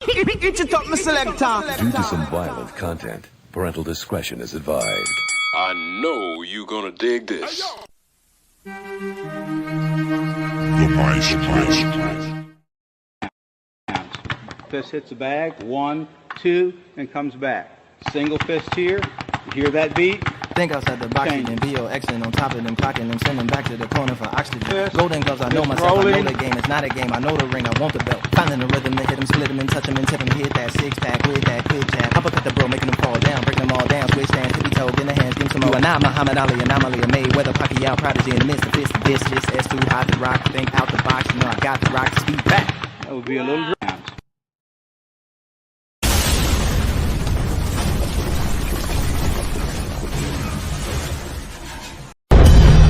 Eat it up, my selector. Due to some violent content, parental discretion is advised. I know you gonna dig this. The Maestro. Fist hits the bag, 1, 2, and comes back. Single fist here. You hear that beat? Think outside the box, and BOXing on top of them, clocking them, send them back to the corner for oxygen. Golden gloves, I know myself, I know the game, it's not a game, I know the ring, I want the belt. Finding the rhythm to hit them, split them, and touch them, and tip them, hit that six-pack, with that quick chat. Uppercut the bro, making them fall down, breaking them all down, switch stand, tippy toe, in the hands, give some more. You are not Muhammad Ali, anomaly, a Mayweather, Pacquiao, prodigy, in the midst of fist, this, S2, hot to rock, think out the box, you know I got the rock, speed back. That would be a little round.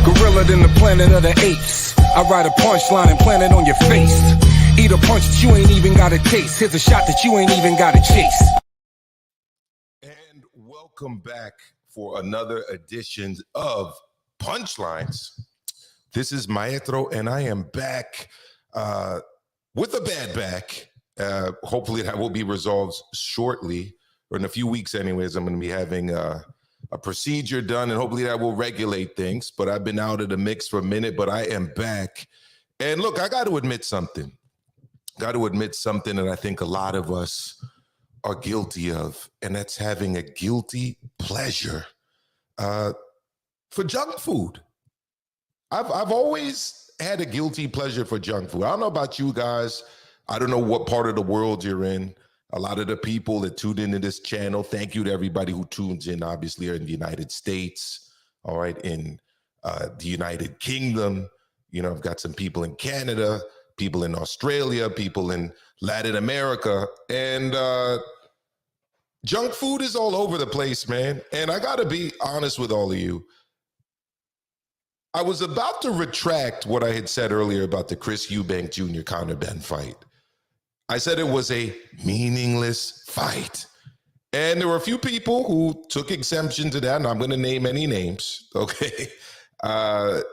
Gorilla than the planet of the apes. I write a punchline and plant it on your face. Eat a punch that you ain't even got to taste. Here's a shot that you ain't even got to chase. And welcome back for another edition of Punchlines. This is Maestro, and I am back with a bad back. Hopefully that will be resolved shortly, or in a few weeks anyways. I'm going to be having a procedure done, and hopefully that will regulate things. But I've been out of the mix for a minute, but I am back. And look, I got to admit something. That I think a lot of us are guilty of, and that's having a guilty pleasure for junk food. I've always had a guilty pleasure for junk food. I don't know about you guys. I don't know what part of the world you're in. A lot of the people that tuned into this channel, thank you to everybody who tunes in, obviously, are in the United States, all right, in the United Kingdom. You know, I've got some people in Canada, people in Australia, people in Latin America, and junk food is all over the place, man. And I got to be honest with all of you. I was about to retract what I had said earlier about the Chris Eubank Jr. Conor Benn fight. I said it was a meaningless fight. And there were a few people who took exemption to that, and I'm going to name any names, okay,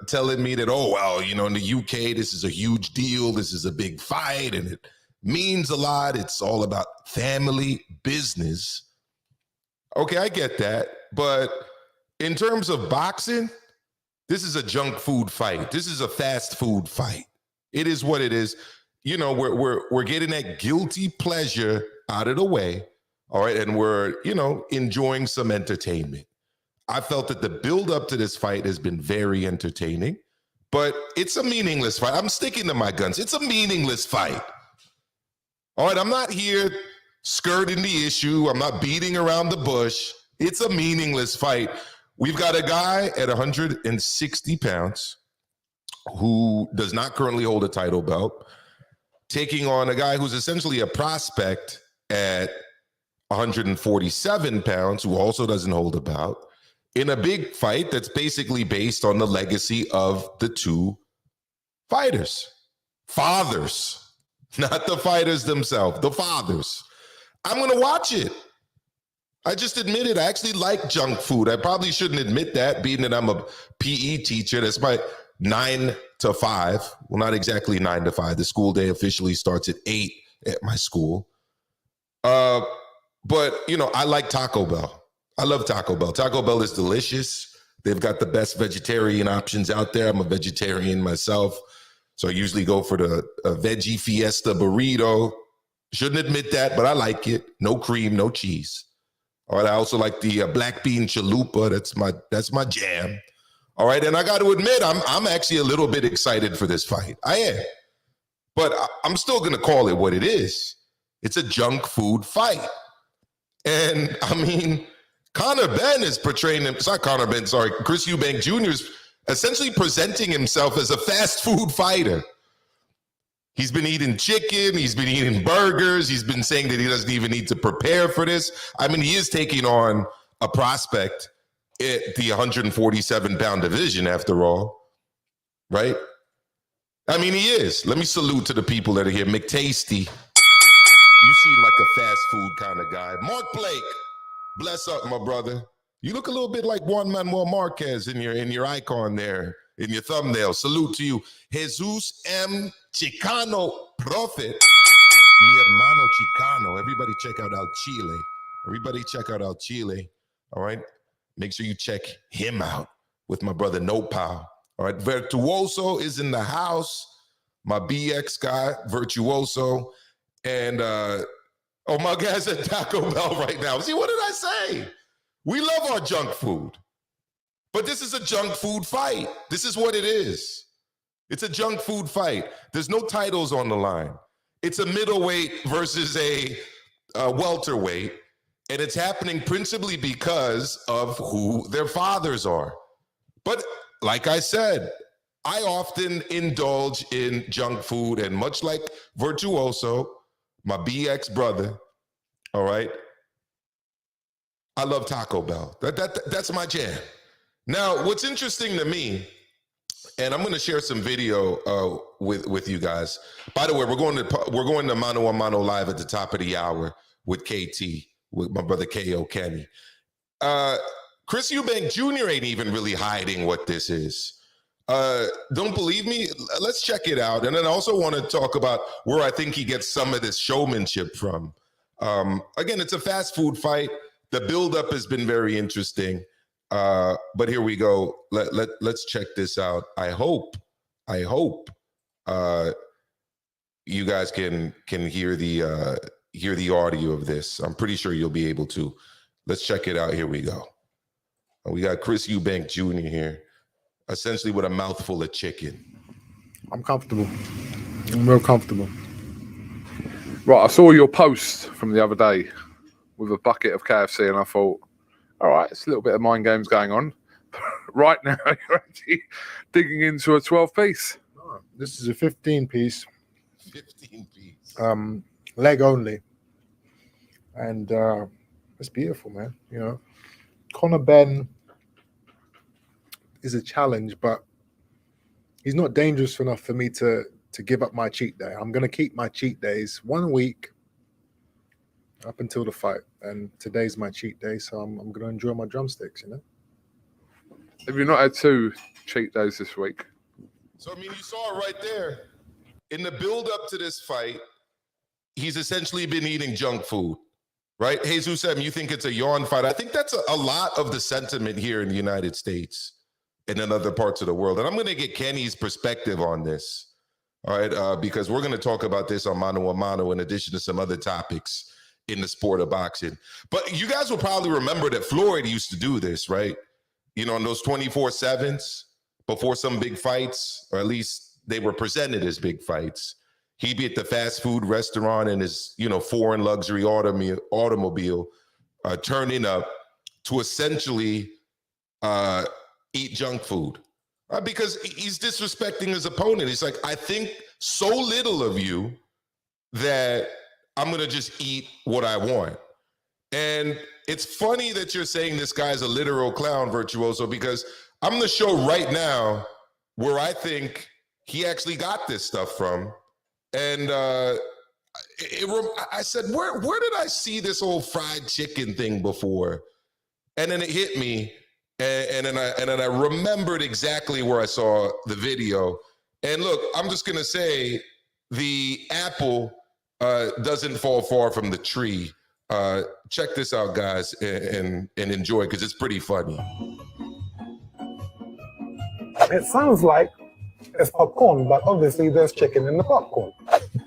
telling me that, oh, well, you know, in the UK, this is a huge deal. This is a big fight, and it means a lot. It's all about family business. Okay, I get that. But in terms of boxing, this is a junk food fight. This is a fast food fight. It is what it is. You know, we're getting that guilty pleasure out of the way, all right, and we're, you know, enjoying some entertainment. I felt that the build up to this fight has been very entertaining, but it's a meaningless fight. I'm sticking to my guns. It's a meaningless fight. All right, I'm not here skirting the issue. I'm not beating around the bush. It's a meaningless fight. We've got a guy at 160 pounds who does not currently hold a title belt, taking on a guy who's essentially a prospect at 147 pounds, who also doesn't hold a belt, in a big fight that's basically based on the legacy of the two fighters. Fathers, not the fighters themselves, the fathers. I'm going to watch it. I just admitted I actually like junk food. I probably shouldn't admit that, being that I'm a PE teacher. That's my 9 to 5. Well, not exactly 9 to 5. The school day officially starts at 8 at my school. But, you know, I like Taco Bell. I love Taco Bell. Taco Bell is delicious. They've got the best vegetarian options out there. I'm a vegetarian myself, so I usually go for the veggie fiesta burrito. Shouldn't admit that, but I like it. No cream, no cheese. All right, I also like the black bean chalupa. That's my jam. All right, and I got to admit, I'm actually a little bit excited for this fight. I am, but I'm still going to call it what it is. It's a junk food fight, and I mean, Conor Benn is portraying him. Sorry, Conor Benn. Sorry, Chris Eubank Jr. is essentially presenting himself as a fast food fighter. He's been eating chicken. He's been eating burgers. He's been saying that he doesn't even need to prepare for this. I mean, he is taking on a prospect at the 147-pound division, after all, right? I mean, he is. Let me salute to the people that are here. McTasty, you seem like a fast food kind of guy. Mark Blake, bless up, my brother. You look a little bit like Juan Manuel Marquez in your icon there, in your thumbnail. Salute to you. Jesus M. Chicano Prophet. mi hermano Chicano. Everybody check out El Chile. Everybody check out El Chile. All right. Make sure you check him out with my brother Nopal. All right. Virtuoso is in the house. My BX guy, Virtuoso. And oh, my guy's at Taco Bell right now. See, what did I say? We love our junk food. But this is a junk food fight. This is what it is. It's a junk food fight. There's no titles on the line. It's a middleweight versus a welterweight. And it's happening principally because of who their fathers are. But like I said, I often indulge in junk food. And much like Virtuoso, my BX brother, all right, I love Taco Bell. That's my jam. Now, what's interesting to me, and I'm going to share some video with you guys. By the way, we're going to Mano a Mano live at the top of the hour with KT, with my brother KO Kenny. Chris Eubank Jr. ain't even really hiding what this is. Don't believe me? Let's check it out. And then I also want to talk about where I think he gets some of this showmanship from. Again, it's a fast food fight. The buildup has been very interesting. But here we go. Let's check this out. I hope you guys can hear the audio of this. I'm pretty sure you'll be able to. Let's check it out. Here we go. We got Chris Eubank Jr. here, essentially with a mouthful of chicken. I'm comfortable. I'm real comfortable. Right, I saw your post from the other day with a bucket of KFC, and I thought, all right, it's a little bit of mind games going on. Right now, you're actually digging into a 12-piece. Oh, this is a 15-piece. 15-piece. Leg only. And it's beautiful, man. You know, Conor Benn is a challenge, but he's not dangerous enough for me to give up my cheat day. I'm going to keep my cheat days 1 week up until the fight, and today's my cheat day, so I'm going to enjoy my drumsticks, you know. Have you not had 2 cheat days this week? So, I mean, you saw it right there. In the build-up to this fight, he's essentially been eating junk food, right? Jesus M., you think it's a yawn fight. I think that's a lot of the sentiment here in the United States and in other parts of the world. And I'm going to get Kenny's perspective on this, all right, because we're going to talk about this on Mano a Mano in addition to some other topics in the sport of boxing. But you guys will probably remember that Floyd used to do this, right? You know, in those 24/7s before some big fights, or at least they were presented as big fights. He'd be at the fast food restaurant in his, you know, foreign luxury automobile, turning up to essentially eat junk food. Because he's disrespecting his opponent. He's like, I think so little of you that I'm going to just eat what I want. And it's funny that you're saying this guy's a literal clown, Virtuoso, because I'm going to show right now where I think he actually got this stuff from. And I said, where did I see this old fried chicken thing before? And then it hit me. And then I remembered exactly where I saw the video. And look, I'm just going to say the apple doesn't fall far from the tree. Check this out, guys, and enjoy, because it's pretty funny. It sounds like it's popcorn, but obviously there's chicken in the popcorn.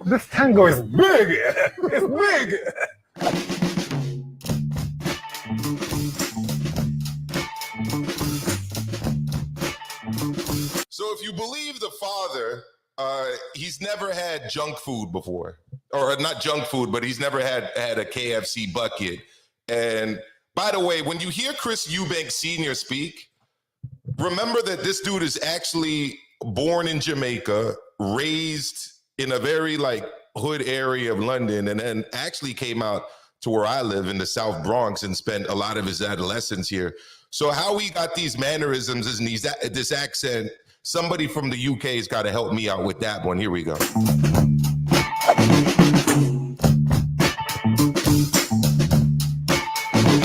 This tango is big. It's big. So if you believe the father, he's never had junk food before. Or not junk food, but he's never had a KFC bucket. And by the way, when you hear Chris Eubank Sr. speak, remember that this dude is actually born in Jamaica, raised in a very like hood area of London, and then actually came out to where I live in the South Bronx and spent a lot of his adolescence here. So how he got these mannerisms and this accent, somebody from the UK has got to help me out with that one. Here we go.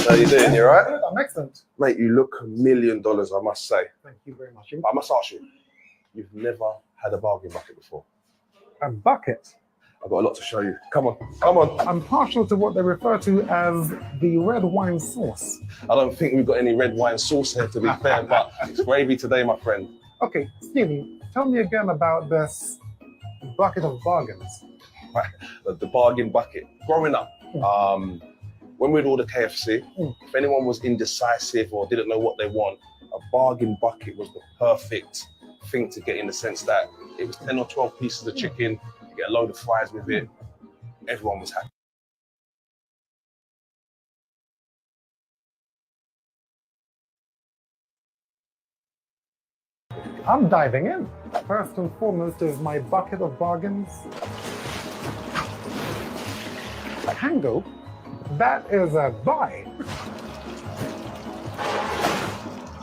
How you doing? You all right? I'm excellent. Mate, you look $1 million, I must say. Thank you very much. I must ask you, you've never had a bargain bucket before? A bucket? I've got a lot to show you. Come on, come on. I'm partial to what they refer to as the red wine sauce. I don't think we've got any red wine sauce here, to be fair, but it's gravy today, my friend. Okay, Stevie, tell me again about this bucket of bargains. Right, the bargain bucket. Growing up, when we'd order KFC, if anyone was indecisive or didn't know what they want, a bargain bucket was the perfect thing to get, in the sense that it was 10 or 12 pieces of chicken, you get a load of fries with it, everyone was happy. I'm diving in. First and foremost is my bucket of bargains. Tango, that is a buy.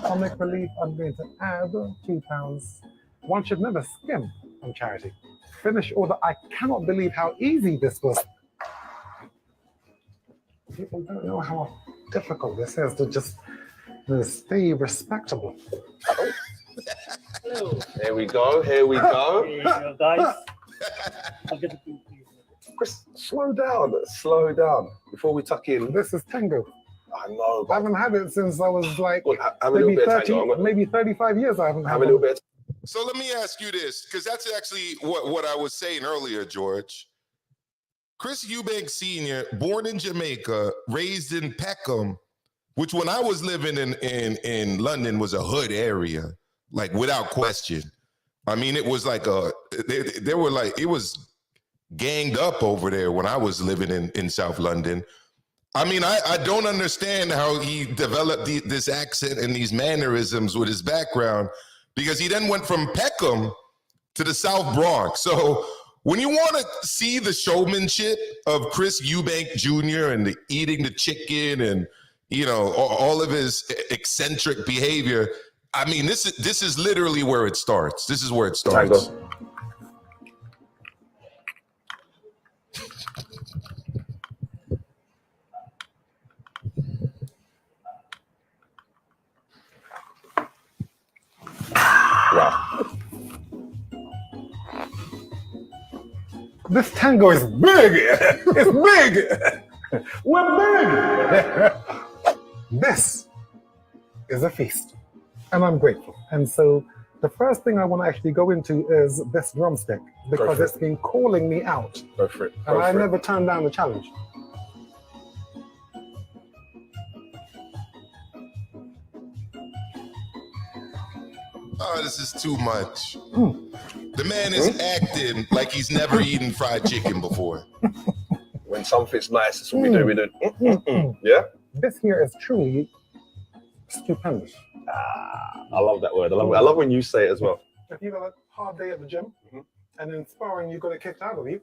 Comic relief, I'm going to add £2. One should never skim on charity. Finish order. I cannot believe how easy this was. People don't know how difficult this is to just stay respectable. Here we go, here we go. Here you go, guys. I'll get the food, please. Chris, slow down before we tuck in. This is Tango. I know, but I haven't had it since I was like have a little bit of tango. maybe 35 years I haven't had a little bit. So let me ask you this, because that's actually what I was saying earlier, George. Chris Eubank Sr., born in Jamaica, raised in Peckham, which when I was living in London was a hood area, like without question. I mean, it was like it was ganged up over there when I was living in South London. I mean, I don't understand how he developed this accent and these mannerisms with his background, because he then went from Peckham to the South Bronx. So when you want to see the showmanship of Chris Eubank Jr. and the eating the chicken and, you know, all of his eccentric behavior, I mean, this is literally where it starts. This is where it starts. Tango. Wow. This tango is big. It's big. We're big. This is a feast, and I'm grateful. And so the first thing I want to actually go into is this drumstick, because it's been calling me out. Go for it. And I never turned down the challenge. Oh, this is too much. The man is acting like he's never eaten fried chicken before. When something's nice, that's what we do. We do. Yeah? This here is truly stupendous. I love that word. I love when you say it as well. If you've got a hard day at the gym, and then sparring you got it kicked out of you,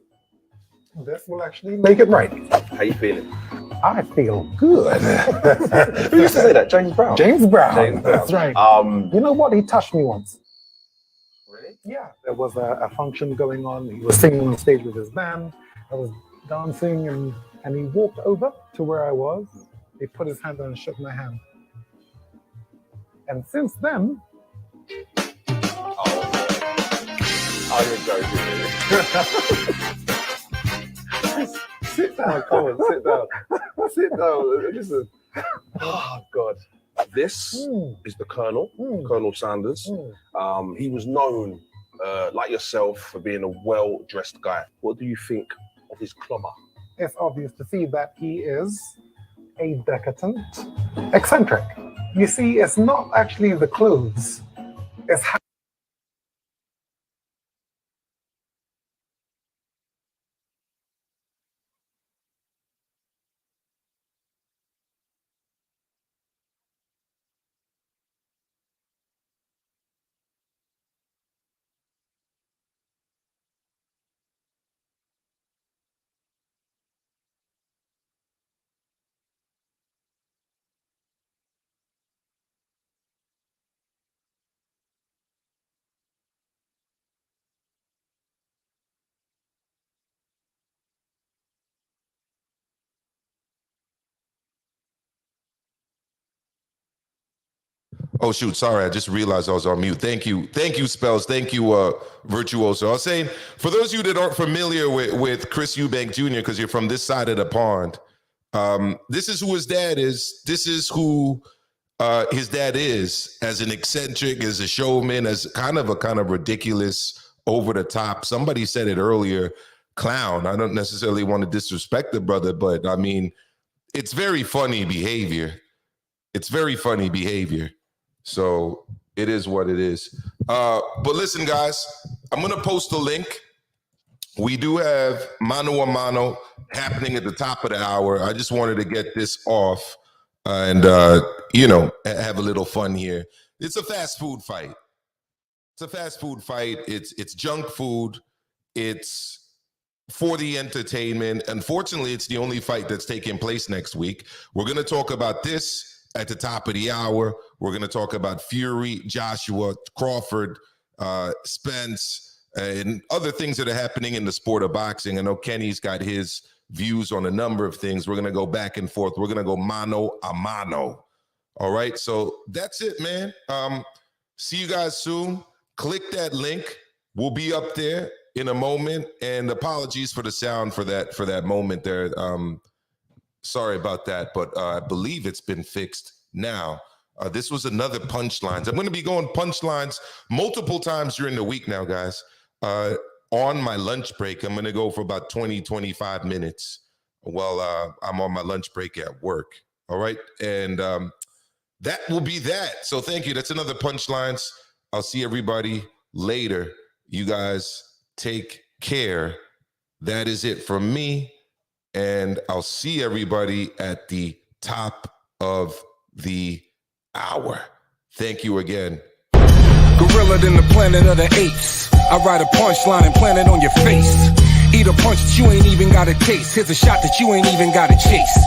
this will actually make it right. How you feeling? I feel good. Who used to say that? James Brown? James Brown. James Brown. That's right. You know what? He touched me once. Really? Yeah. There was a function going on. He was singing on stage with his band. I was dancing, and he walked over to where I was. He put his hand on and shook my hand. And since then... Oh, you're joking. Sit down, come on, sit down. Sit down, listen. Oh, God. This is the Colonel, Colonel Sanders. He was known, like yourself, for being a well-dressed guy. What do you think of his clobber? It's obvious to see that he is a decadent eccentric. You see, it's not actually the clothes. It's how Oh shoot, sorry, I just realized I was on mute. Thank you, Spells. Thank you, Virtuoso. I was saying, for those of you that aren't familiar with Chris Eubank Jr., because you're from this side of the pond, this is who his dad is. This is who his dad is, as an eccentric, as a showman, as kind of ridiculous, over the top. Somebody said it earlier, clown. I don't necessarily want to disrespect the brother, but I mean, it's very funny behavior. It's very funny behavior. So it is what it is. But listen, guys, I'm going to post a link. We do have MaNo happening at the top of the hour. I just wanted to get this off and, have a little fun here. It's a fast food fight. It's a fast food fight. It's junk food. It's for the entertainment. Unfortunately, it's the only fight that's taking place next week. We're going to talk about this at the top of the hour. We're going to talk about Fury, Joshua, Crawford, Spence, and other things that are happening in the sport of boxing. I know Kenny's got his views on a number of things. We're going to go back and forth. We're going to go mano a mano. All right, so that's it, man. See you guys soon. Click that link. We'll be up there in a moment. And apologies for the sound for that moment there. Sorry about that, but I believe it's been fixed now. This was another Punchlines. I'm going to be going Punchlines multiple times during the week now, guys. On my lunch break, I'm going to go for about 20, 25 minutes while I'm on my lunch break at work. All right. And that will be that. So thank you. That's another Punchlines. I'll see everybody later. You guys take care. That is it from me. And I'll see everybody at the top of the hour. Thank you again. Gorilla than the planet of the apes. I write a punchline and plant it on your face. Eat a punch that you ain't even got to taste. Here's a shot that you ain't even got to chase.